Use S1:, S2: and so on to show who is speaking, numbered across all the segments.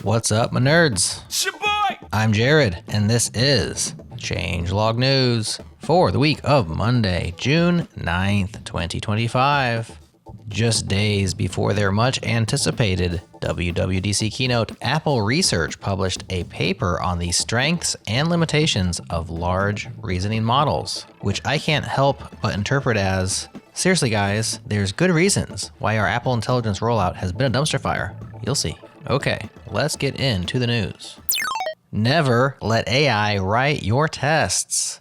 S1: What's up, my nerds?
S2: Shaboy!
S1: I'm Jared, and this is Changelog News for the week of Monday, June 9th, 2025. Just days before their much anticipated WWDC keynote, Apple Research published a paper on the strengths and limitations of large reasoning models, which I can't help but interpret as, seriously guys, there's good reasons why our Apple Intelligence rollout has been a dumpster fire. You'll see. Okay, let's get into the news. Never let AI write your tests.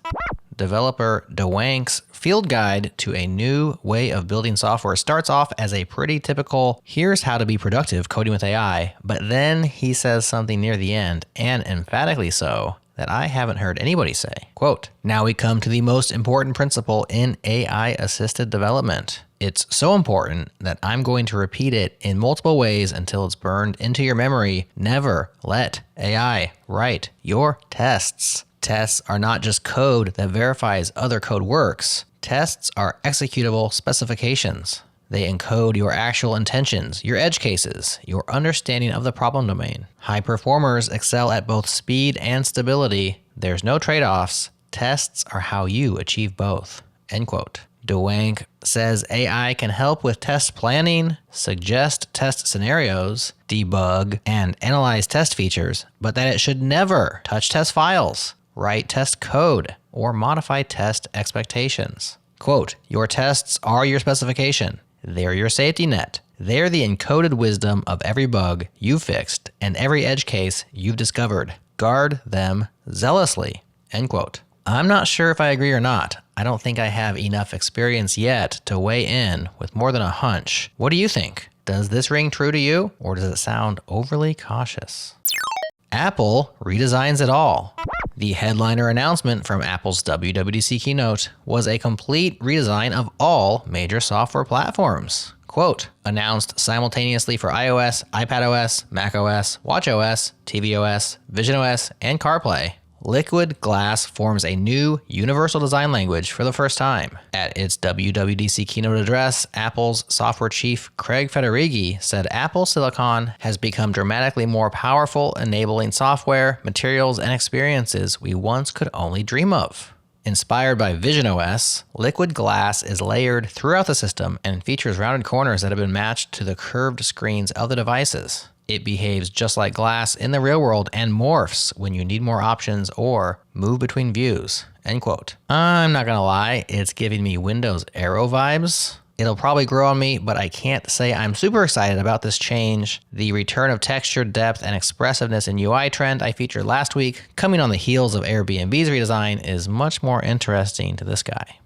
S1: Developer Diwank's field guide to a new way of building software starts off as a pretty typical, here's how to be productive coding with AI, but then he says something near the end, and emphatically so, that I haven't heard anybody say. Quote, now we come to the most important principle in AI-assisted development. It's so important that I'm going to repeat it in multiple ways until it's burned into your memory. Never let AI write your tests. Tests are not just code that verifies other code works. Tests are executable specifications. They encode your actual intentions, your edge cases, your understanding of the problem domain. High performers excel at both speed and stability. There's no trade-offs. Tests are how you achieve both. End quote. Diwank says AI can help with test planning, suggest test scenarios, debug, and analyze test features, but that it should never touch test files, write test code, or modify test expectations. Quote, your tests are your specification. They're your safety net. They're the encoded wisdom of every bug you've fixed and every edge case you've discovered. Guard them zealously. End quote. I'm not sure if I agree or not. I don't think I have enough experience yet to weigh in with more than a hunch. What do you think? Does this ring true to you, or does it sound overly cautious? Apple redesigns it all. The headliner announcement from Apple's WWDC keynote was a complete redesign of all major software platforms. Quote, announced simultaneously for iOS, iPadOS, macOS, watchOS, tvOS, visionOS, and CarPlay. Liquid Glass forms a new universal design language for the first time. At its WWDC keynote address, Apple's software chief Craig Federighi said Apple Silicon has become dramatically more powerful, enabling software, materials, and experiences we once could only dream of. Inspired by visionOS, Liquid Glass is layered throughout the system and features rounded corners that have been matched to the curved screens of the devices. It behaves just like glass in the real world and morphs when you need more options or move between views. End quote. I'm not gonna lie, it's giving me Windows Aero vibes. It'll probably grow on me, but I can't say I'm super excited about this change. The return of texture, depth, and expressiveness in UI trend I featured last week, coming on the heels of Airbnb's redesign, is much more interesting to this guy.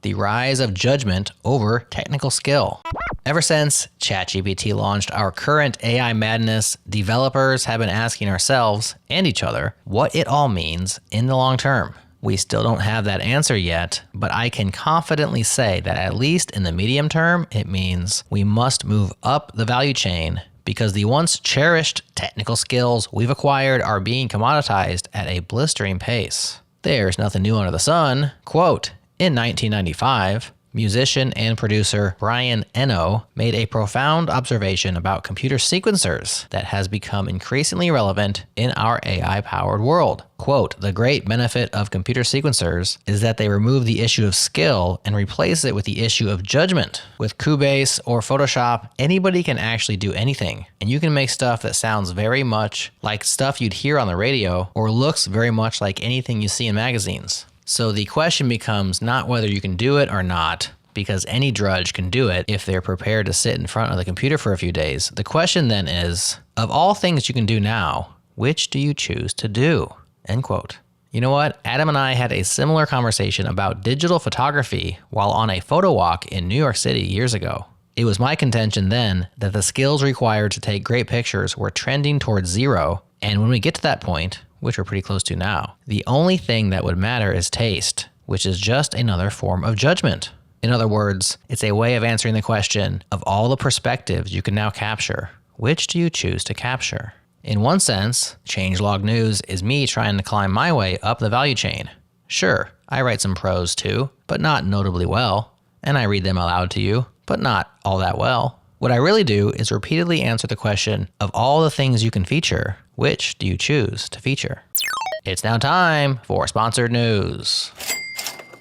S1: The rise of judgment over technical skill. Ever since ChatGPT launched our current AI madness, developers have been asking ourselves and each other what it all means in the long term. We still don't have that answer yet, but I can confidently say that at least in the medium term, it means we must move up the value chain because the once cherished technical skills we've acquired are being commoditized at a blistering pace. There's nothing new under the sun. Quote, in 1995, musician and producer Brian Eno made a profound observation about computer sequencers that has become increasingly relevant in our AI-powered world. Quote, the great benefit of computer sequencers is that they remove the issue of skill and replace it with the issue of judgment. With Cubase or Photoshop, anybody can actually do anything, and you can make stuff that sounds very much like stuff you'd hear on the radio or looks very much like anything you see in magazines. So the question becomes not whether you can do it or not, because any drudge can do it if they're prepared to sit in front of the computer for a few days. The question then is, of all things you can do now, which do you choose to do? End quote. You know what? Adam and I had a similar conversation about digital photography while on a photo walk in New York City years ago. It was my contention then that the skills required to take great pictures were trending towards zero, and when we get to that point, which we're pretty close to now, the only thing that would matter is taste, which is just another form of judgment. In other words, it's a way of answering the question of all the perspectives you can now capture. Which do you choose to capture? In one sense, Changelog News is me trying to climb my way up the value chain. Sure, I write some prose too, but not notably well, and I read them aloud to you, but not all that well. What I really do is repeatedly answer the question, of all the things you can feature, which do you choose to feature? It's now time for sponsored news.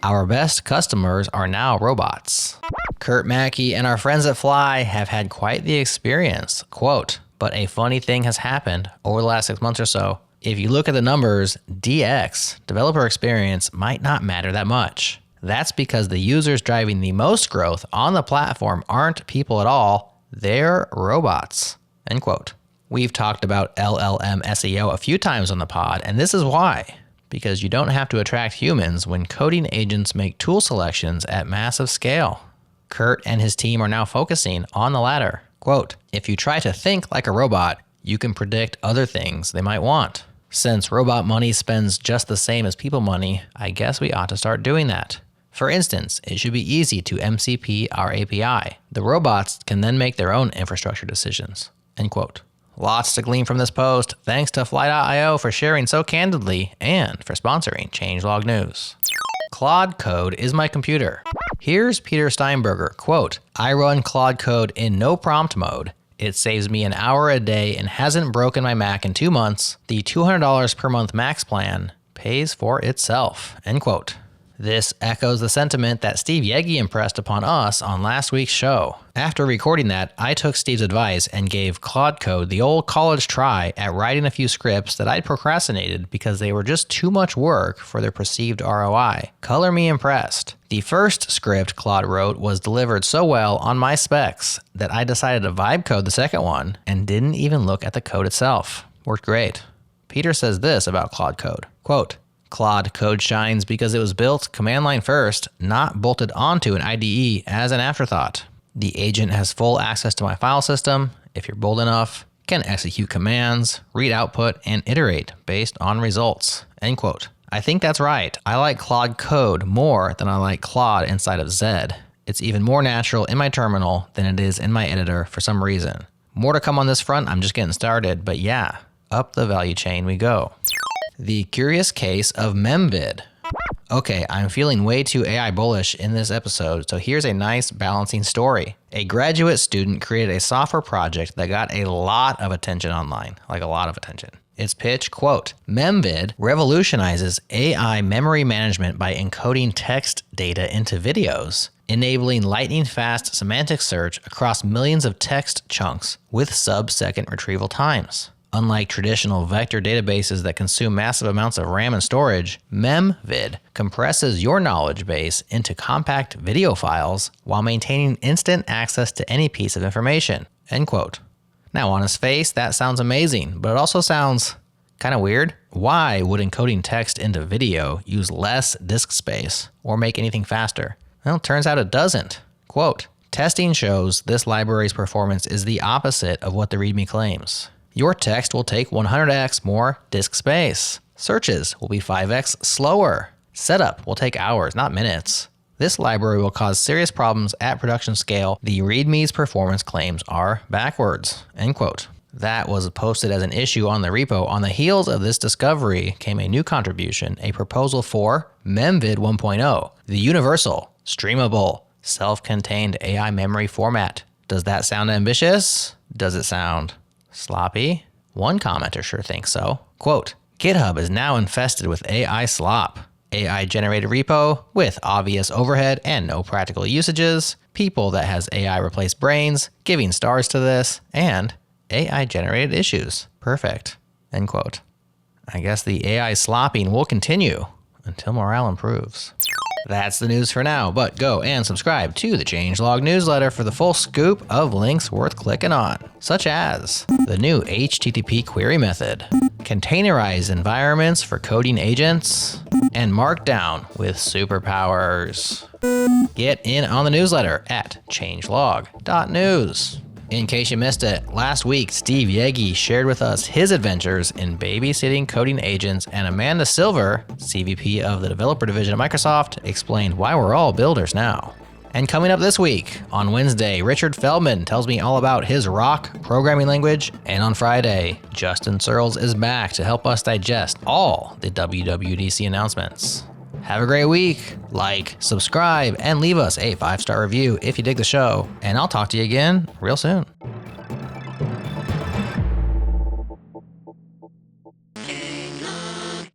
S1: Our best customers are now robots. Kurt Mackey and our friends at Fly have had quite the experience. Quote, but a funny thing has happened over the last 6 months or so. If you look at the numbers, DX, developer experience, might not matter that much. That's because the users driving the most growth on the platform aren't people at all, they're robots. End quote. We've talked about LLM SEO a few times on the pod, and this is why. Because you don't have to attract humans when coding agents make tool selections at massive scale. Kurt and his team are now focusing on the latter. Quote, if you try to think like a robot, you can predict other things they might want. Since robot money spends just the same as people money, I guess we ought to start doing that. For instance, it should be easy to MCP our API. The robots can then make their own infrastructure decisions. End quote. Lots to glean from this post. Thanks to Fly.io for sharing so candidly and for sponsoring Changelog News. Claude Code is my computer. Here's Peter Steinberger, quote, I run Claude Code in no prompt mode. It saves me an hour a day and hasn't broken my Mac in 2 months. The $200 per month max plan pays for itself, end quote. This echoes the sentiment that Steve Yegge impressed upon us on last week's show. After recording that, I took Steve's advice and gave Claude Code the old college try at writing a few scripts that I'd procrastinated because they were just too much work for their perceived ROI. Color me impressed. The first script Claude wrote was delivered so well on my specs that I decided to vibe code the second one and didn't even look at the code itself. Worked great. Peter says this about Claude Code, quote, Claude Code shines because it was built command line first, not bolted onto an IDE as an afterthought. The agent has full access to my file system, if you're bold enough, can execute commands, read output, and iterate based on results. End quote. I think that's right. I like Claude Code more than I like Claude inside of Zed. It's even more natural in my terminal than it is in my editor for some reason. More to come on this front, I'm just getting started, but yeah, up the value chain we go. The curious case of Memvid. Okay, I'm feeling way too AI bullish in this episode, so here's a nice balancing story. A graduate student created a software project that got a lot of attention online, like a lot of attention. Its pitch, quote, Memvid revolutionizes AI memory management by encoding text data into videos, enabling lightning-fast semantic search across millions of text chunks with sub-second retrieval times. Unlike traditional vector databases that consume massive amounts of RAM and storage, Memvid compresses your knowledge base into compact video files while maintaining instant access to any piece of information, end quote. Now on its face, that sounds amazing, but it also sounds kind of weird. Why would encoding text into video use less disk space or make anything faster? Well, it turns out it doesn't. Quote, testing shows this library's performance is the opposite of what the README claims. Your text will take 100x more disk space. Searches will be 5x slower. Setup will take hours, not minutes. This library will cause serious problems at production scale. The README's performance claims are backwards, end quote. That was posted as an issue on the repo. On the heels of this discovery came a new contribution, a proposal for Memvid 1.0, the universal, streamable, self-contained AI memory format. Does that sound ambitious? Does it sound sloppy? One commenter sure thinks so. Quote, GitHub is now infested with AI slop. AI-generated repo with obvious overhead and no practical usages, people that has AI replace brains, giving stars to this, and AI-generated issues. Perfect. End quote. I guess the AI slopping will continue until morale improves. That's the news for now, but go and subscribe to the Changelog newsletter for the full scoop of links worth clicking on, such as the new HTTP query method, containerized environments for coding agents, and Markdown with superpowers. Get in on the newsletter at changelog.news. In case you missed it, last week Steve Yegge shared with us his adventures in babysitting coding agents, and Amanda Silver, CVP of the developer division at Microsoft, explained why we're all builders now. And coming up this week, on Wednesday, Richard Feldman tells me all about his Rock programming language, and on Friday, Justin Searles is back to help us digest all the WWDC announcements. Have a great week. Like, subscribe, and leave us a 5-star review if you dig the show. And I'll talk to you again real soon.